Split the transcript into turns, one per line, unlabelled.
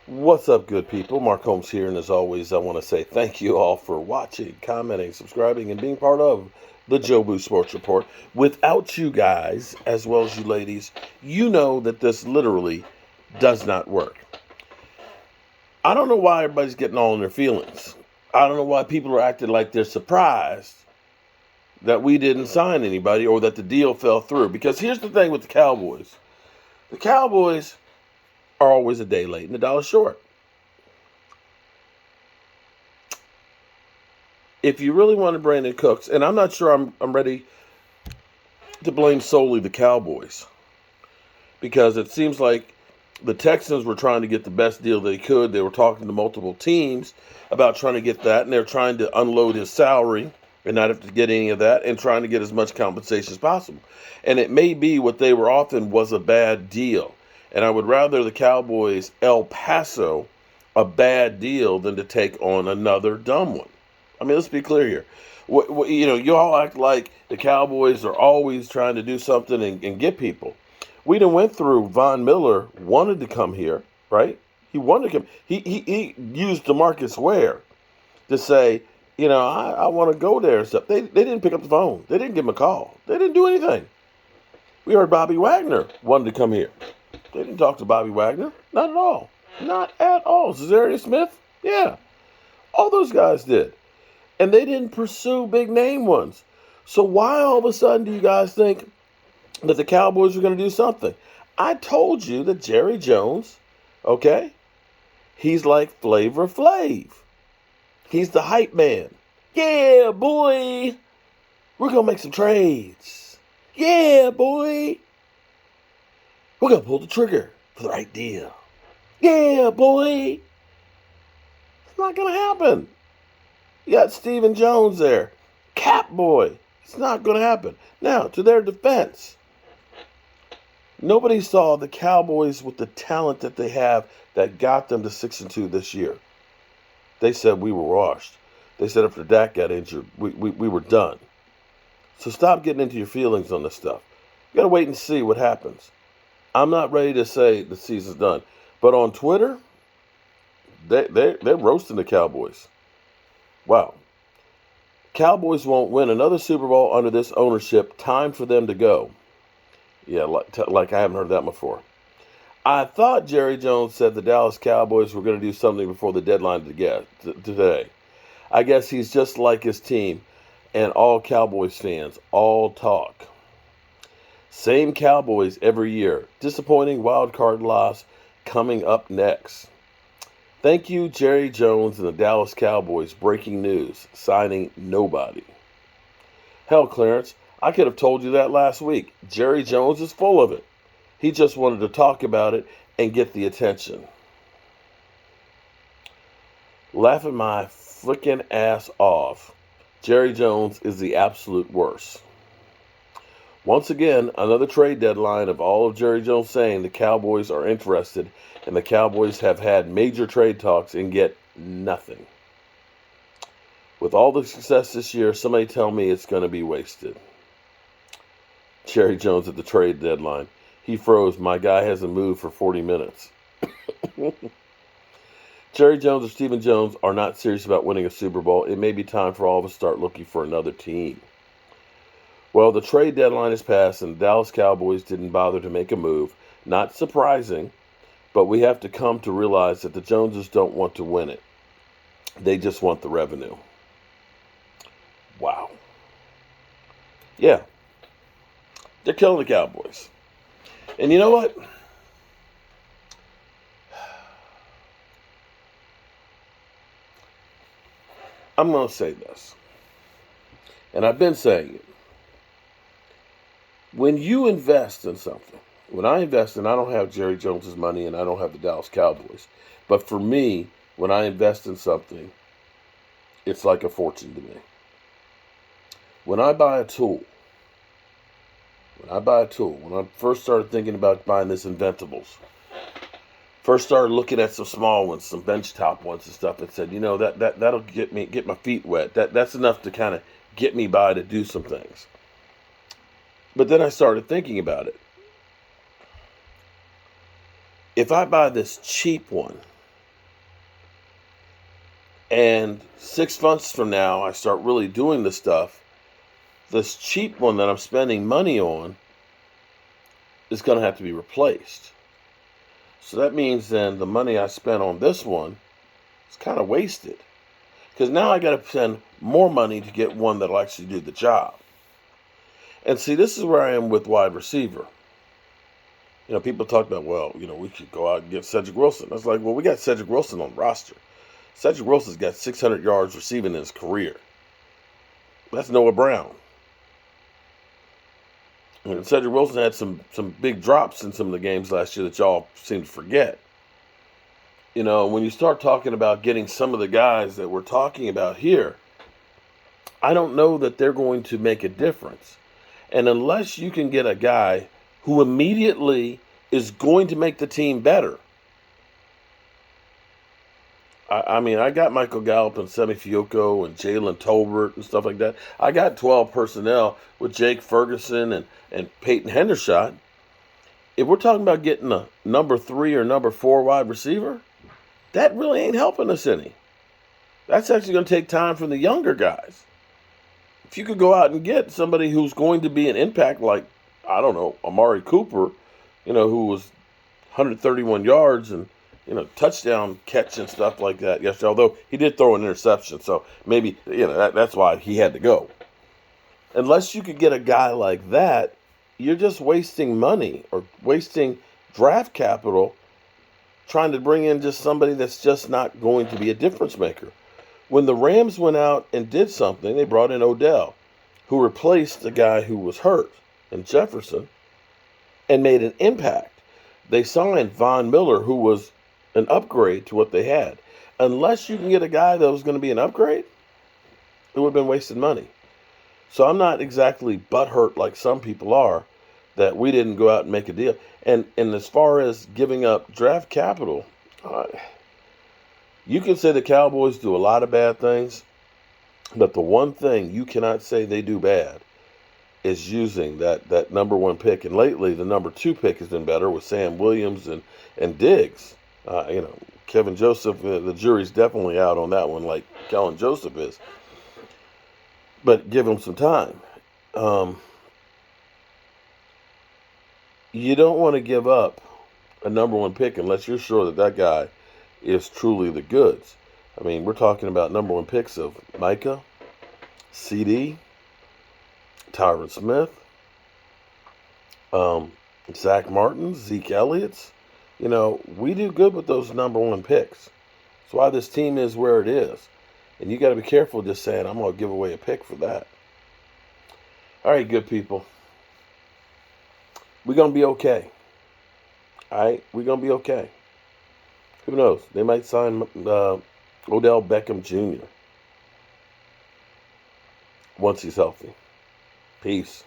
What's up, good people? Mark Holmes here, and as always, I want to say thank you all for watching, commenting, subscribing, and being part of the Jobu Sports Report. Without you guys, as well as you ladies, you know that this literally does not work. I don't know why everybody's getting all in their feelings. I don't know why people are acting like they're surprised that we didn't sign anybody or that the deal fell through. Because here's the thing with the Cowboys. The Cowboys are always a day late and a dollar short. If you really wanted Brandon Cooks, and I'm not sure I'm ready to blame solely the Cowboys, because it seems like the Texans were trying to get the best deal they could. They were talking to multiple teams about trying to get that, and they're trying to unload his salary and not have to get any of that, and trying to get as much compensation as possible. And it may be what they were offering was a bad deal. And I would rather the Cowboys El Paso a bad deal than to take on another dumb one. I mean, let's be clear here. You all act like the Cowboys are always trying to do something and get people. We done went through Von Miller wanted to come here, right? He wanted to come. He used DeMarcus Ware to say, I want to go there and stuff. They didn't pick up the phone. They didn't give him a call. They didn't do anything. We heard Bobby Wagner wanted to come here. They didn't talk to Bobby Wagner. Not at all. Not at all. Cesario Smith? Yeah. All those guys did. And they didn't pursue big name ones. So why all of a sudden do you guys think that the Cowboys are going to do something? I told you that Jerry Jones, okay, he's like Flavor Flav. He's the hype man. Yeah, boy. We're going to make some trades. Yeah, boy. We're going to pull the trigger for the right deal. Yeah, boy. It's not going to happen. You got Stephen Jones there. Cap boy. It's not going to happen. Now, to their defense, nobody saw the Cowboys with the talent that they have that got them to 6-2 this year. They said we were washed. They said after Dak got injured, we were done. So stop getting into your feelings on this stuff. You got to wait and see what happens. I'm not ready to say the season's done. But on Twitter, they're roasting the Cowboys. Wow. Cowboys won't win another Super Bowl under this ownership. Time for them to go. Yeah, like I haven't heard that before. I thought Jerry Jones said the Dallas Cowboys were going to do something before the deadline today. I guess he's just like his team and all Cowboys fans. All talk. Same Cowboys every year. Disappointing wild card loss coming up next. Thank you, Jerry Jones and the Dallas Cowboys. Breaking news. Signing nobody. Hell, Clarence, I could have told you that last week. Jerry Jones is full of it. He just wanted to talk about it and get the attention. Laughing my freaking ass off. Jerry Jones is the absolute worst. Once again, another trade deadline of all of Jerry Jones saying the Cowboys are interested, and the Cowboys have had major trade talks and get nothing. With all the success this year, somebody tell me it's going to be wasted. Jerry Jones at the trade deadline. He froze. My guy hasn't moved for 40 minutes. Jerry Jones or Stephen Jones are not serious about winning a Super Bowl. It may be time for all of us to start looking for another team. Well, the trade deadline has passed, and the Dallas Cowboys didn't bother to make a move. Not surprising, but we have to come to realize that the Joneses don't want to win it. They just want the revenue. Wow. Yeah. They're killing the Cowboys. And you know what? I'm going to say this. And I've been saying it. When you invest in something, when I invest, and I don't have Jerry Jones's money and I don't have the Dallas Cowboys, but for me, when I invest in something, it's like a fortune to me. When I buy a tool, when I first started thinking about buying this Inventables, first started looking at some small ones, some benchtop ones and stuff, and said, that'll get my feet wet. That's enough to kind of get me by to do some things. But then I started thinking about it. If I buy this cheap one, And 6 months from now, I start really doing this stuff. This cheap one that I'm spending money on is going to have to be replaced. So that means then the money I spent on this one is kind of wasted. Because now I got to spend more money to get one that'll actually do the job. And see, this is where I am with wide receiver. People talk about, well, we should go out and get Cedric Wilson. I was like, well, we got Cedric Wilson on the roster. Cedric Wilson's got 600 yards receiving in his career. That's Noah Brown. And Cedric Wilson had some big drops in some of the games last year that y'all seem to forget. When you start talking about getting some of the guys that we're talking about here, I don't know that they're going to make a difference. And unless you can get a guy who immediately is going to make the team better. I got Michael Gallup and Semi Fioco and Jalen Tolbert and stuff like that. I got 12 personnel with Jake Ferguson and Peyton Hendershot. If we're talking about getting a number 3 or number 4 wide receiver, that really ain't helping us any. That's actually going to take time from the younger guys. If you could go out and get somebody who's going to be an impact like, I don't know, Amari Cooper, who was 131 yards and touchdown catch and stuff like that yesterday, although he did throw an interception, so maybe, that's why he had to go. Unless you could get a guy like that, you're just wasting money or wasting draft capital trying to bring in just somebody that's just not going to be a difference maker. When the Rams went out and did something, they brought in Odell, who replaced the guy who was hurt in Jefferson and made an impact. They signed Von Miller, who was an upgrade to what they had. Unless you can get a guy that was going to be an upgrade, it would have been wasted money. So I'm not exactly butthurt like some people are that we didn't go out and make a deal. And as far as giving up draft capital, you can say the Cowboys do a lot of bad things, but the one thing you cannot say they do bad is using that number 1 pick. And lately, the number 2 pick has been better with Sam Williams and Diggs. Kevin Joseph, the jury's definitely out on that one, like Kellen Joseph is. But give him some time. You don't want to give up a number 1 pick unless you're sure that guy is truly the goods. We're talking about number 1 picks of Micah, CD, Tyron Smith, Zach Martin, Zeke Elliott's. We do good with those number 1 picks. That's why this team is where it is. And you got to be careful just saying, I'm going to give away a pick for that. All right, good people. We're going to be okay. All right? We're going to be okay. Who knows? They might sign Odell Beckham Jr. once he's healthy. Peace.